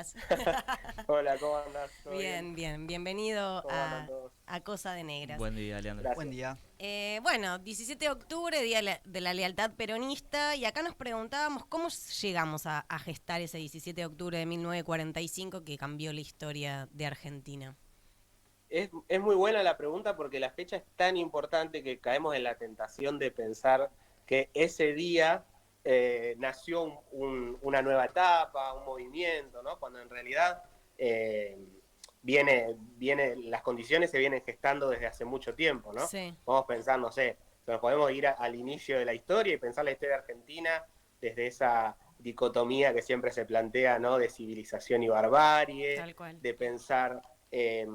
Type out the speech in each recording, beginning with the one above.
estás? Hola, ¿cómo andás? ¿Todo bien? Bien, bien. Bienvenido ¿Cómo andan todos? a Cosa de Negras. Buen día, Leandro. Buen Gracias. día. Bueno, 17 de octubre, Día de la Lealtad Peronista, y acá nos preguntábamos cómo llegamos a gestar ese 17 de octubre de 1945 que cambió la historia de Argentina. Es muy buena la pregunta porque la fecha es tan importante que caemos en la tentación de pensar que ese día nació una nueva etapa, un movimiento, ¿no? Cuando en realidad eh, las condiciones se vienen gestando desde hace mucho tiempo, ¿no? Sí, Vamos a pensar, no sé, nos podemos ir al inicio de la historia y pensar la historia argentina desde esa dicotomía que siempre se plantea, ¿no? De civilización y barbarie, tal cual. de pensar eh,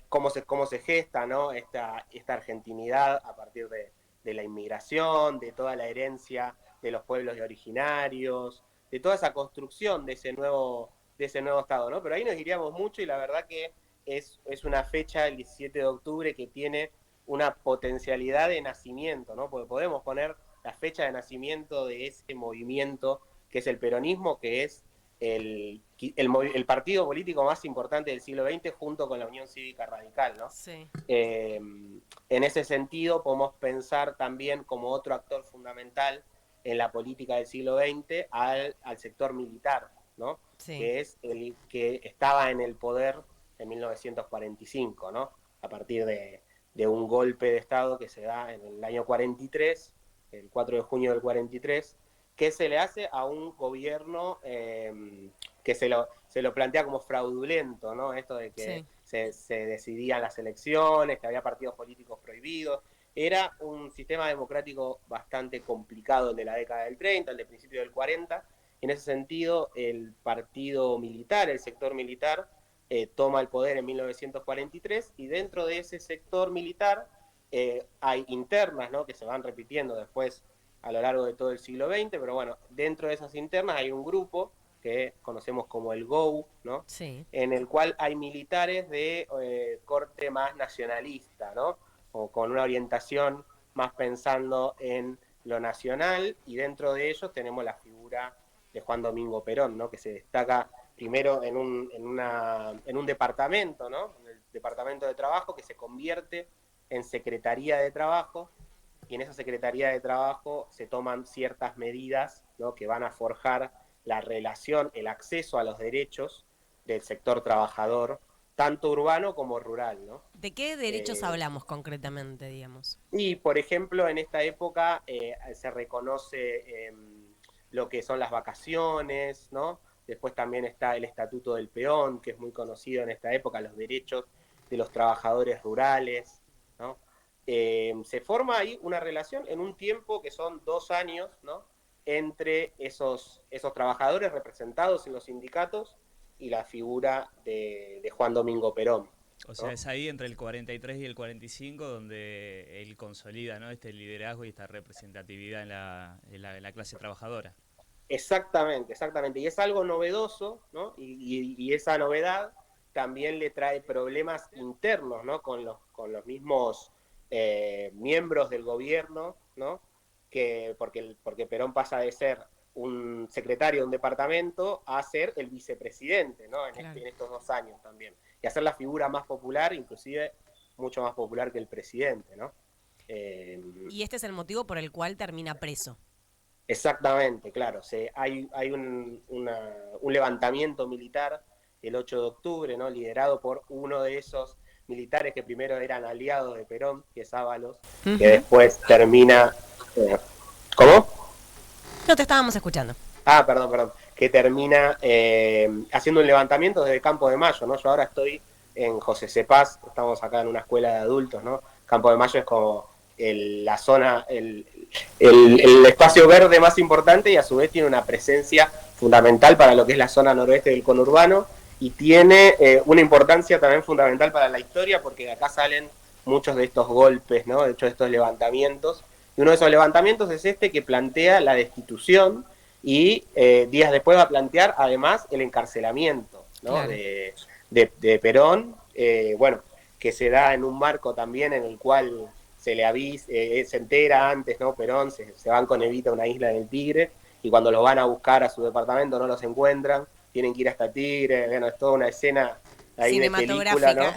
cómo se gesta, ¿no? esta argentinidad a partir de la inmigración, de toda la herencia de los pueblos originarios, de toda esa construcción de ese nuevo Estado, ¿no? Pero ahí nos iríamos mucho y la verdad que es una fecha, el 17 de octubre, que tiene una potencialidad de nacimiento, ¿no? Porque podemos poner la fecha de nacimiento de ese movimiento que es el peronismo, que es el partido político más importante del siglo XX junto con la Unión Cívica Radical, ¿no? Sí, En ese sentido, podemos pensar también como otro actor fundamental en la política del siglo XX al sector militar, ¿no? sí. Que es el que estaba en el poder en 1945, ¿no? A partir de un golpe de Estado que se da en el año 43, el 4 de junio del 43, que se le hace a un gobierno que se lo plantea como fraudulento, ¿no? Esto de que Sí. se decidían las elecciones, que había partidos políticos prohibidos. Era un sistema democrático bastante complicado el de la década del 30, el de principio del 40. En ese sentido, el partido militar, el sector militar, toma el poder en 1943 y dentro de ese sector militar hay internas, ¿no? Que se van repitiendo después a lo largo de todo el siglo XX, pero bueno, dentro de esas internas hay un grupo que conocemos como el GO, ¿no? Sí. En el cual hay militares de corte más nacionalista, ¿no? O con una orientación más pensando en lo nacional, y dentro de ellos tenemos la figura de Juan Domingo Perón, ¿no? Que se destaca primero en un departamento, ¿no? En el departamento de trabajo, que se convierte en Secretaría de Trabajo, y en esa Secretaría de Trabajo se toman ciertas medidas, ¿no? Que van a forjar la relación, el acceso a los derechos del sector trabajador, tanto urbano como rural, ¿no? ¿De qué derechos Eh, hablamos concretamente, digamos? y, por ejemplo, en esta época se reconoce lo que son las vacaciones, ¿no? Después también está el Estatuto del Peón, que es muy conocido en esta época, los derechos de los trabajadores rurales, ¿no? Se forma ahí una relación en un tiempo que son 2 años, ¿no? Entre esos trabajadores representados en los sindicatos y la figura de Juan Domingo Perón, O sea, ¿no? es ahí entre el 43 y el 45 donde él consolida, ¿no? Este liderazgo y esta representatividad en la clase trabajadora. Exactamente, exactamente. Y es algo novedoso, ¿no? Y esa novedad también le trae problemas internos, ¿no? Con los mismos miembros del gobierno, ¿no? Porque Perón pasa de ser un secretario de un departamento a ser el vicepresidente, ¿no? Claro. En estos 2 años también. Y a ser la figura más popular, inclusive mucho más popular que el presidente, ¿no? Eh, Y este es el motivo por el cual termina preso. Exactamente, claro. Hay un levantamiento militar el 8 de octubre, ¿no? Liderado por uno de esos militares que primero eran aliados de Perón, que es Ábalos, que Ujú. después termina... eh, ¿Cómo? No te estábamos escuchando. Ah, perdón, perdón. Que termina haciendo un levantamiento desde Campo de Mayo, ¿no? Yo ahora estoy en José Cepaz, estamos acá en una escuela de adultos, ¿no? Campo de Mayo es como la zona, el espacio verde más importante, y a su vez tiene una presencia fundamental para lo que es la zona noroeste del conurbano, y tiene una importancia también fundamental para la historia, porque de acá salen muchos de estos golpes, ¿no? De hecho, de estos levantamientos. Y uno de esos levantamientos es este, que plantea la destitución, y días después va a plantear además el encarcelamiento, ¿no? Claro. De Perón, bueno, que se da en un marco también en el cual se le avisa, se entera antes, ¿no? Perón, se van con Evita a una isla del Tigre, y cuando los van a buscar a su departamento no los encuentran, tienen que ir hasta Tigre, bueno, es toda una escena ahí de película, ¿no?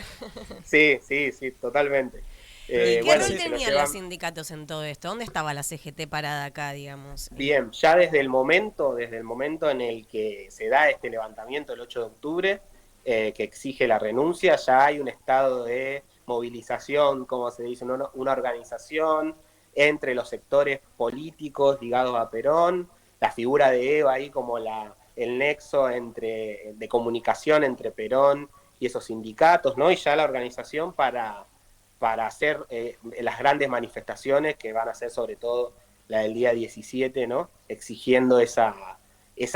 Cinematográfica. Sí, totalmente. ¿Y qué Bueno, rol sí, se lo tenían los llevan sindicatos en todo esto? ¿Dónde estaba la CGT parada acá, digamos? bien, ya desde el momento en el que se da este levantamiento el 8 de octubre, que exige la renuncia, ya hay un estado de movilización, como se dice, una organización entre los sectores políticos ligados a Perón, la figura de Eva ahí como el nexo de comunicación entre Perón y esos sindicatos, ¿no? Y ya la organización para hacer las grandes manifestaciones que van a ser sobre todo la del día 17, ¿no? Exigiendo esa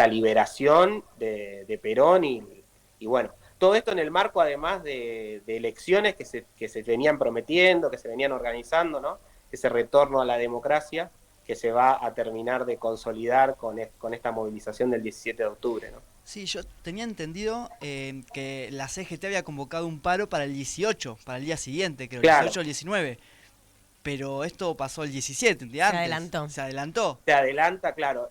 liberación de Perón y bueno, todo esto en el marco además de elecciones que se venían prometiendo, que se venían organizando, ¿no? Ese retorno a la democracia que se va a terminar de consolidar con esta movilización del 17 de octubre, ¿no? Sí, yo tenía entendido que la CGT había convocado un paro para el 18, para el día siguiente, creo, el Claro, 18 o el 19. Pero esto pasó el 17, un día Se antes. adelantó. Se adelantó. se adelanta, claro,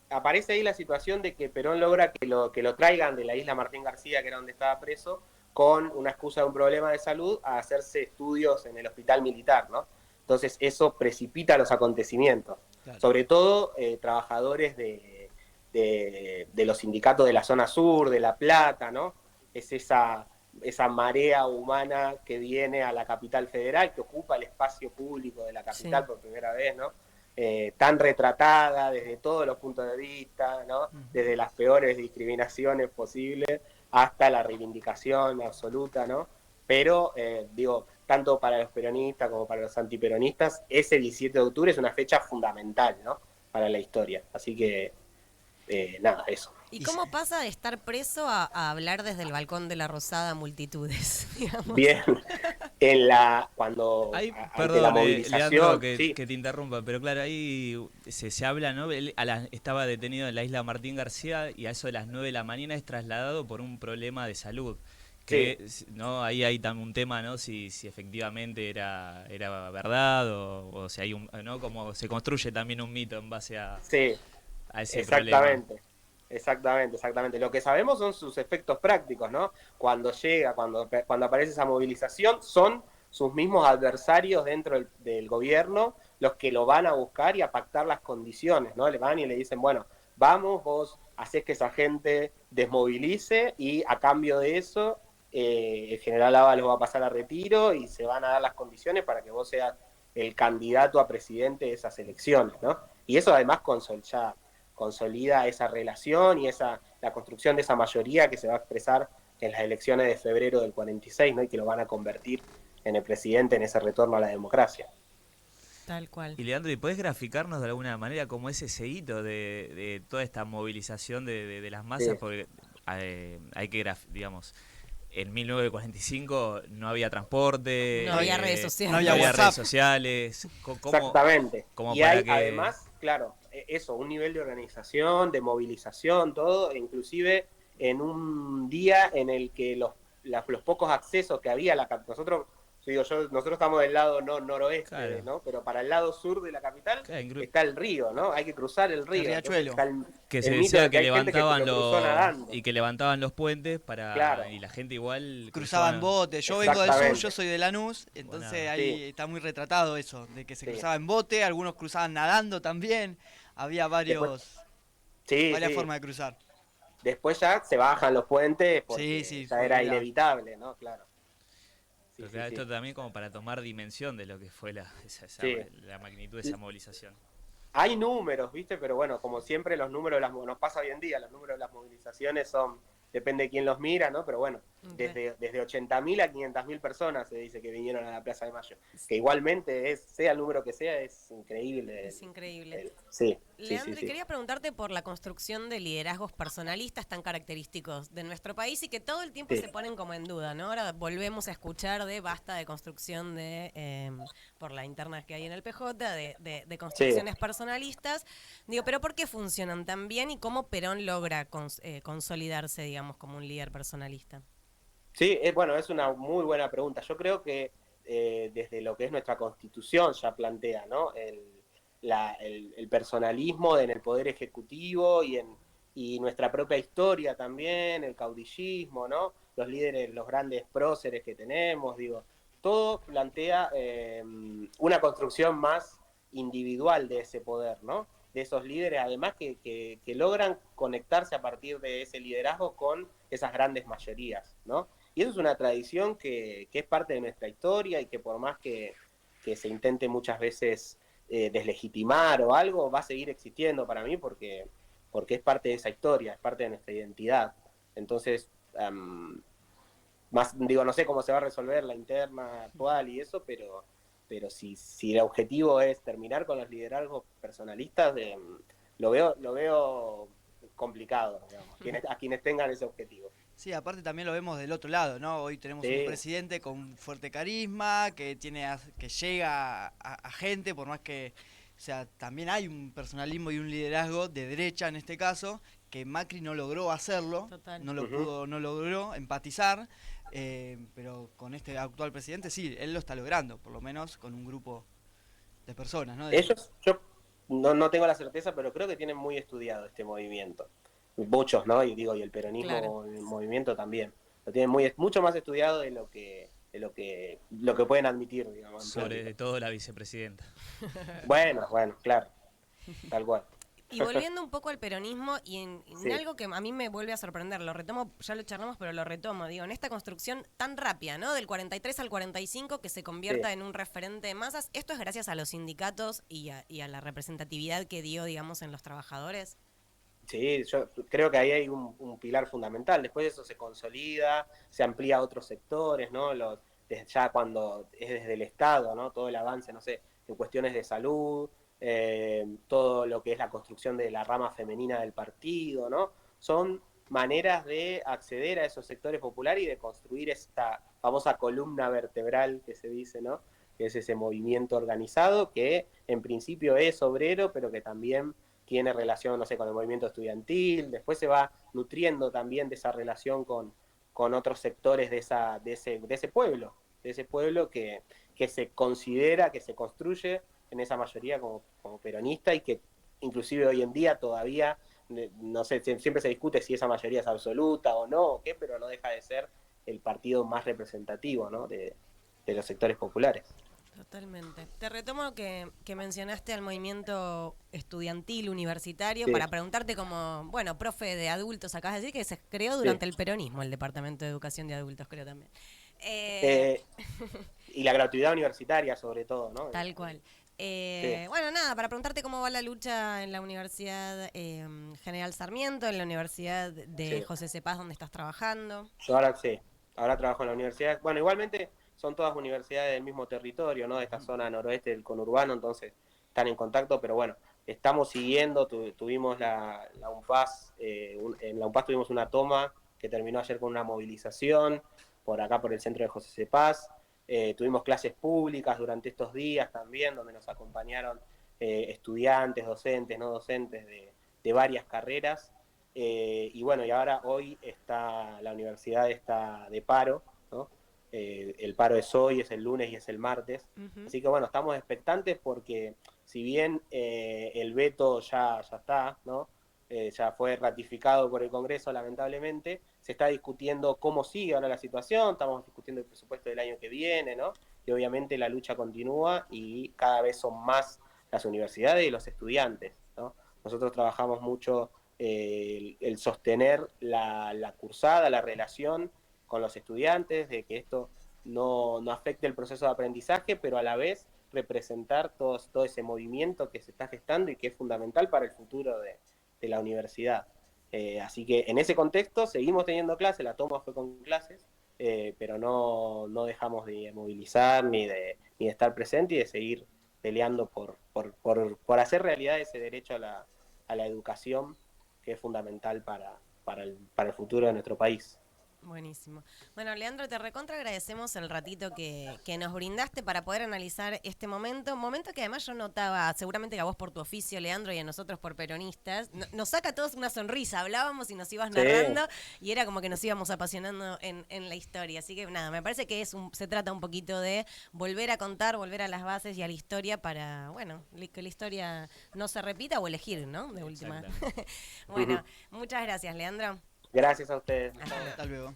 aparece ahí la situación de que Perón logra que lo traigan de la isla Martín García, que era donde estaba preso, con una excusa de un problema de salud, a hacerse estudios en el hospital militar, ¿no? Entonces eso precipita los acontecimientos. Claro. Sobre todo trabajadores de los sindicatos de la zona sur, de La Plata, ¿no? Es esa marea humana que viene a la capital federal, que ocupa el espacio público de la capital Sí. por primera vez, ¿no? Tan retratada desde todos los puntos de vista, ¿no? Desde las peores discriminaciones posibles hasta la reivindicación absoluta, ¿no? Pero, digo, tanto para los peronistas como para los antiperonistas, ese 17 de octubre es una fecha fundamental, ¿no? Para la historia. Así que, nada, eso. ¿Y cómo pasa de estar preso a hablar desde el balcón de la Rosada a multitudes, digamos? Bien, cuando Ahí, ante la perdón, Leandro, movilización, sí, que te interrumpa, pero claro, ahí se habla, ¿no? Él estaba detenido en la isla Martín García y a eso de las 9 de la mañana es trasladado por un problema de salud. Que, ¿no? Ahí hay también un tema, ¿no? Si efectivamente era verdad o si hay ¿no? Como se construye también un mito en base sí, a ese problema. exactamente. Exactamente. Lo que sabemos son sus efectos prácticos, ¿no? Cuando aparece esa movilización, son sus mismos adversarios dentro del gobierno los que lo van a buscar y a pactar las condiciones, ¿no? Le van y le dicen, bueno, vamos, vos hacés que esa gente desmovilice y a cambio de eso, el general Ábalos va a pasar a retiro y se van a dar las condiciones para que vos seas el candidato a presidente de esas elecciones, ¿no? Y eso además consolida esa relación y la construcción de esa mayoría que se va a expresar en las elecciones de febrero del 46, ¿no? Y que lo van a convertir en el presidente en ese retorno a la democracia. Tal cual. Y Leandro, ¿y podés graficarnos de alguna manera cómo es ese hito de toda esta movilización de las masas? Sí. Porque hay que, digamos, en 1945 no había transporte, No había redes sociales. No había redes WhatsApp. sociales. ¿Cómo, Exactamente. como Y para hay que además, claro, eso, un nivel de organización, de movilización, todo, inclusive en un día en el que los pocos accesos que había a la capital, nosotros estamos del lado noroeste, Claro. ¿no? Pero para el lado sur de la capital Claro, está el río, ¿no? Hay que cruzar el río. Entonces riachuelo. está que se el mito decía de que que hay gente que levantaban lo cruzó nadando. y que levantaban los puentes Claro. y la gente igual Cruzaban cruzaban. bote. Yo vengo del sur, Exactamente. yo soy de Lanús, entonces Bueno, ahí Sí. está muy retratado eso, de que se Sí. cruzaba en bote, algunos cruzaban nadando también. Había Después, sí, varias sí. formas de cruzar. Después ya se bajan los puentes porque Sí, ya fue era grave. inevitable, ¿no? Claro. Sí, pero sí, claro, sí. esto también como para tomar dimensión de lo que fue Sí. la magnitud de esa movilización. Hay números, ¿viste? Pero bueno, como siempre los números nos pasa hoy en día, los números de las movilizaciones depende de quién los mira, ¿no? Pero bueno, desde 80.000 a 500.000 personas se dice que vinieron a la Plaza de Mayo. Que igualmente sea el número que sea, es increíble. Es increíble. Sí. Leandro, quería preguntarte por la construcción de liderazgos personalistas tan característicos de nuestro país y que todo el tiempo se ponen como en duda, ¿no? Ahora volvemos a escuchar de basta de construcción por la interna que hay en el PJ, de construcciones personalistas. Digo, pero ¿por qué funcionan tan bien y cómo Perón logra consolidarse, digamos, como un líder personalista? Sí, bueno, es una muy buena pregunta. Yo creo que desde lo que es nuestra Constitución ya plantea, ¿no? El personalismo en el Poder Ejecutivo y y nuestra propia historia también, el caudillismo, ¿no? Los líderes, los grandes próceres que tenemos, digo, todo plantea una construcción más individual de ese poder, ¿no? De esos líderes, además que logran conectarse a partir de ese liderazgo con esas grandes mayorías, ¿no? Y eso es una tradición que es parte de nuestra historia y que por más que se intente muchas veces deslegitimar o algo, va a seguir existiendo para mí porque es parte de esa historia, es parte de nuestra identidad. Entonces, más digo, no sé cómo se va a resolver la interna actual y eso, pero si el objetivo es terminar con los liderazgos personalistas, lo veo complicado, digamos, a quienes tengan ese objetivo. Sí, aparte también lo vemos del otro lado, ¿no? Hoy tenemos un Sí, presidente con fuerte carisma, que que llega a gente, por más que, o sea, también hay un personalismo y un liderazgo de derecha en este caso, que Macri no logró hacerlo, Total. no lo uh-huh. pudo, no logró empatizar, pero con este actual presidente sí, él lo está logrando, por lo menos con un grupo de personas, ¿no? Ellos, yo no tengo la certeza, pero creo que tienen muy estudiado este movimiento. Muchos, ¿no? Y digo, y el Claro. peronismo, el movimiento también. Lo tienen mucho más estudiado de lo que pueden admitir, digamos, en público. Sobre todo la vicepresidenta. Bueno, claro, tal cual. Y volviendo un poco al peronismo y en Sí, algo que a mí me vuelve a sorprender, lo retomo, ya lo charlamos, pero lo retomo, digo, en esta construcción tan rápida, ¿no? Del 43 al 45, que se sí. convierta en un referente de masas, ¿esto es gracias a los sindicatos y a la representatividad que dio, digamos, en los trabajadores? Sí, yo creo que ahí hay un pilar fundamental. Después de eso se consolida, se amplía a otros sectores, ¿no? Ya cuando es desde el Estado, ¿no? Todo el avance, no sé, en cuestiones de salud, todo lo que es la construcción de la rama femenina del partido, ¿no? Son maneras de acceder a esos sectores populares y de construir esta famosa columna vertebral que se dice, ¿no? Que es ese movimiento organizado que en principio es obrero, pero que también tiene relación, no sé, con el movimiento estudiantil, después se va nutriendo también de esa relación con otros sectores de ese pueblo que se considera, que se construye en esa mayoría como peronista y que inclusive hoy en día todavía, no sé, siempre se discute si esa mayoría es absoluta o no, o qué, pero no deja de ser el partido más representativo, ¿no? de los sectores populares. Totalmente. Te retomo que mencionaste al movimiento estudiantil universitario Sí, para preguntarte como, bueno, profe de adultos, acabas de decir que se creó sí. durante el peronismo, el Departamento de Educación de Adultos, creo también. Eh, Eh, y la gratuidad universitaria sobre todo, ¿no? Tal cual. Sí, Bueno, nada, para preguntarte cómo va la lucha en la Universidad General Sarmiento, en la Universidad de sí. José Cepaz, donde estás trabajando. Yo ahora sí, ahora trabajo en la universidad. Bueno, igualmente son todas universidades del mismo territorio, ¿no? De esta zona noroeste del conurbano, entonces están en contacto, pero bueno, estamos siguiendo, tuvimos la UNPAS, en la UNPAS tuvimos una toma que terminó ayer con una movilización por acá, por el centro de José Cepaz. Tuvimos clases públicas durante estos días también, donde nos acompañaron estudiantes, docentes, no docentes de varias carreras. Y bueno, y ahora hoy la universidad está de paro, ¿no? El paro es hoy, es el lunes y es el martes. Ujú. Así que bueno, estamos expectantes porque si bien el veto ya está, ¿no? Ya fue ratificado por el Congreso, lamentablemente, se está discutiendo cómo sigue ahora la situación, estamos discutiendo el presupuesto del año que viene, ¿no? Y obviamente la lucha continúa y cada vez son más las universidades y los estudiantes, ¿no? Nosotros trabajamos mucho el sostener la cursada, la relación con los estudiantes, de que esto no afecte el proceso de aprendizaje, pero a la vez representar todo ese movimiento que se está gestando y que es fundamental para el futuro de la universidad. Así que en ese contexto seguimos teniendo clases, la toma fue con clases, pero no dejamos de movilizar ni de estar presente y de seguir peleando por hacer realidad ese derecho a la educación que es fundamental para el futuro de nuestro país. Buenísimo. Bueno, Leandro, te recontra agradecemos el ratito que nos brindaste para poder analizar este momento. Un momento que además yo notaba, seguramente que a vos por tu oficio, Leandro, y a nosotros por peronistas, nos saca a todos una sonrisa. Hablábamos y nos ibas narrando y era como que nos íbamos apasionando en la historia. Así que nada, me parece que se trata un poquito de volver a contar, volver a las bases y a la historia para, bueno, que la historia no se repita o elegir, ¿no? De última. Bueno, muchas gracias, Leandro. Gracias a ustedes. Hasta luego.